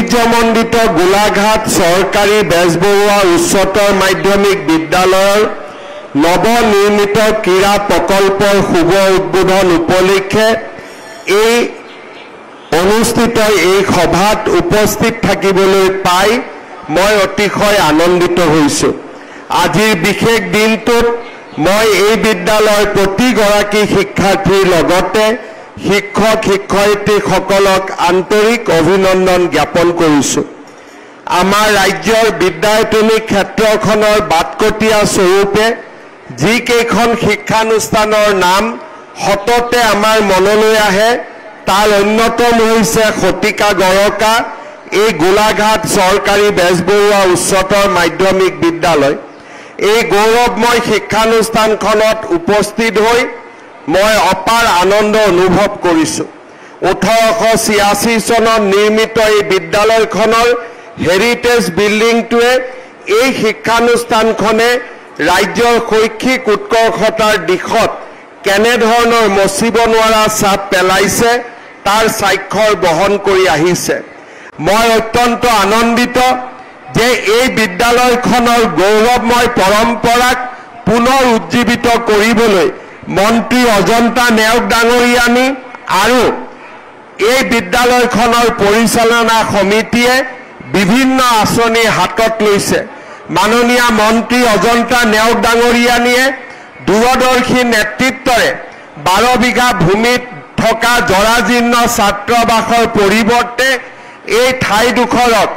ঐতিহ্যমণ্ডিত গোলাঘাট চৰকাৰী বেজবৰুৱা উচ্চতৰ মাধ্যমিক বিদ্যালয়ৰ নৱনিৰ্মিত ক্ৰীড়া প্ৰকল্পৰ শুভ উদ্বোধন উপলক্ষে এই অনুষ্ঠিত এই সভাত উপস্থিত থাকিবলৈ পাই মই অতিশয় আনন্দিত হৈছোঁ। আজিৰ বিশেষ দিনটোত মই এই বিদ্যালয়ৰ প্ৰতিগৰাকী শিক্ষাৰ্থীৰ লগতে শিক্ষক শিক্ষয়িত্ৰীসকলক আন্তৰিক অভিনন্দন জ্ঞাপন কৰিছোঁ। আমাৰ ৰাজ্যৰ বিদ্যায়তনিক ক্ষেত্ৰখনৰ বাটকটীয়া স্বৰূপে যিকেইখন শিক্ষানুষ্ঠানৰ নাম সততে আমাৰ মনলৈ আহে তাৰ অন্যতম হৈছে শতিকা গৰকা এই গোলাঘাট চৰকাৰী বেজবৰুৱা উচ্চতৰ মাধ্যমিক বিদ্যালয়। এই গৌৰৱময় শিক্ষানুষ্ঠানখনত উপস্থিত হৈ মই অপাৰ আনন্দ অনুভৱ কৰিছোঁ। 1886 চনত নিৰ্মিত এই বিদ্যালয়খনৰ হেৰিটেজ বিল্ডিংটোৱে এই শিক্ষানুষ্ঠানখনে ৰাজ্যৰ শৈক্ষিক উৎকৰ্ষতাৰ দিশত কেনেধৰণৰ মচিব নোৱাৰা ছাপ পেলাইছে তাৰ স্বাক্ষৰ বহন কৰি আহিছে। মই অত্যন্ত আনন্দিত যে এই বিদ্যালয়খনৰ গৌৰৱময় পৰম্পৰাক পুনৰ উজ্জীৱিত কৰিবলৈ মন্ত্ৰী অজন্তা নেওগ ডাঙৰীয়ানী আৰু এই বিদ্যালয়খনৰ পৰিচালনা সমিতিয়ে বিভিন্ন আঁচনি হাতত লৈছে। মাননীয় মন্ত্ৰী অজন্তা নেওগ ডাঙৰীয়ানীয়ে দূৰদৰ্শী নেতৃত্বৰে 12 বিঘা ভূমিত থকা জৰাজীৰ্ণ ছাত্ৰাবাসৰ পৰিৱৰ্তে এই ঠাইডোখৰত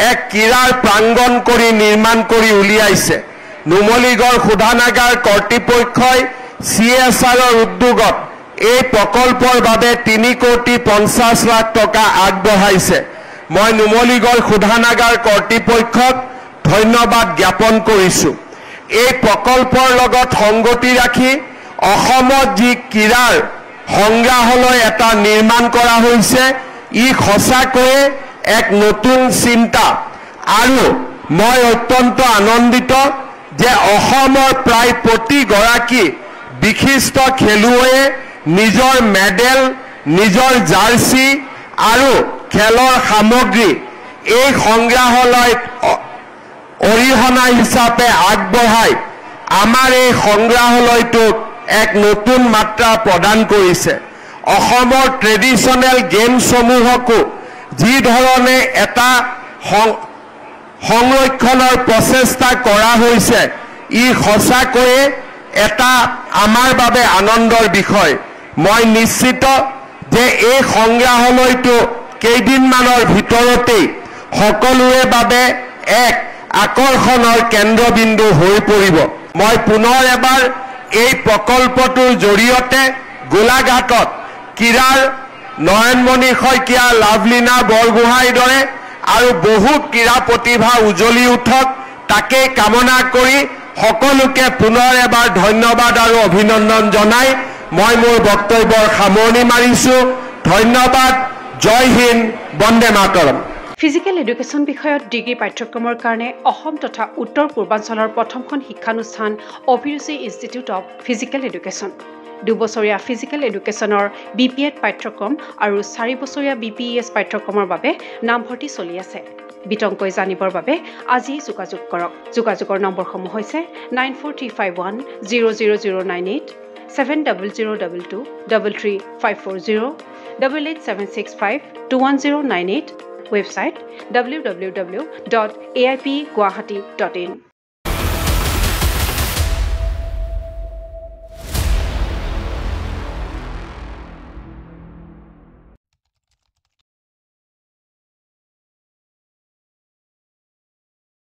এক ক্ৰীড়াৰ প্ৰাংগণ কৰি নিৰ্মাণ কৰি উলিয়াইছে। নুমলীগড় শোধানাগাৰ কৰ্তৃপক্ষই CSRৰ উদ্যোগত এই প্ৰকল্পৰ বাবে 3,50 লাখ টকা আগবঢ়াইছে। মই নুমলীগড় শোধানাগাৰ কৰ্তৃপক্ষক ধন্যবাদ জ্ঞাপন কৰিছোঁ। এই প্ৰকল্পৰ লগত সংগতি ৰাখি অসমত যি ক্ৰীড়াৰ সংগ্ৰহালয় এটা নিৰ্মাণ কৰা হৈছে ই সঁচাকৈয়ে এক নতুন চিন্তা আৰু মই অত্যন্ত আনন্দিত যে অসমৰ প্ৰায় প্ৰতিগৰাকী বিশিষ্ট খেলুৱৈয়ে নিজৰ মেডেল নিজৰ জাৰ্চি আৰু খেলৰ সামগ্ৰী এই সংগ্ৰহালয়ত অৰিহণা হিচাপে আগবঢ়াই আমাৰ এই সংগ্ৰহালয়টোক এক নতুন মাত্ৰা প্ৰদান কৰিছে। অসমৰ ট্ৰেডিশ্যনেল গেমসমূহকো যি ধৰণে এটা সংৰক্ষণৰ প্ৰচেষ্টা কৰা হৈছে ই সঁচাকৈয়ে এটা আমাৰ বাবে আনন্দৰ বিষয়। মই নিশ্চিত যে এই সংগ্ৰহালয়টো কেইদিনমানৰ ভিতৰতেই সকলোৰে বাবে এক আকৰ্ষণৰ কেন্দ্ৰবিন্দু হৈ পৰিব। মই পুনৰ এবাৰ এই প্ৰকল্পটোৰ জৰিয়তে গোলাঘাটত ক্ৰীড়াৰ নয়নমণি শইকীয়া লাভলীনা বৰগোহাঁইৰ দৰে আৰু বহু ক্ৰীড়া প্ৰতিভা উজ্বলি উঠক তাকেই কামনা কৰি সকলোকে পুনৰ এবাৰ ধন্যবাদ আৰু অভিনন্দন জনাই মই মোৰ বক্তব্যৰ সামৰণি মাৰিছোঁ। ধন্যবাদ। জয় হিন্দ, বন্দে মাতৰম। ফিজিকেল এডুকেশ্যন বিষয়ত ডিগ্ৰী পাঠ্যক্ৰমৰ কাৰণে অসম তথা উত্তৰ পূৰ্বাঞ্চলৰ প্ৰথমখন শিক্ষানুষ্ঠান অভিৰুচি ইনষ্টিটিউট অৱ ফিজিকেল এডুকেশ্যন। 2 বছৰীয়া ফিজিকেল এডুকেশ্যনৰ BPEd পাঠ্যক্ৰম আৰু 4 বছৰীয়া BPES পাঠ্যক্ৰমৰ বাবে নামভৰ্তি চলি আছে। বিতংকৈ জানিবৰ বাবে আজি যোগাযোগ কৰক। যোগাযোগৰ নম্বৰসমূহ হৈছে 9435100098, 7002233540, 8876521098, ৱেবছাইট www.aipguwahati.in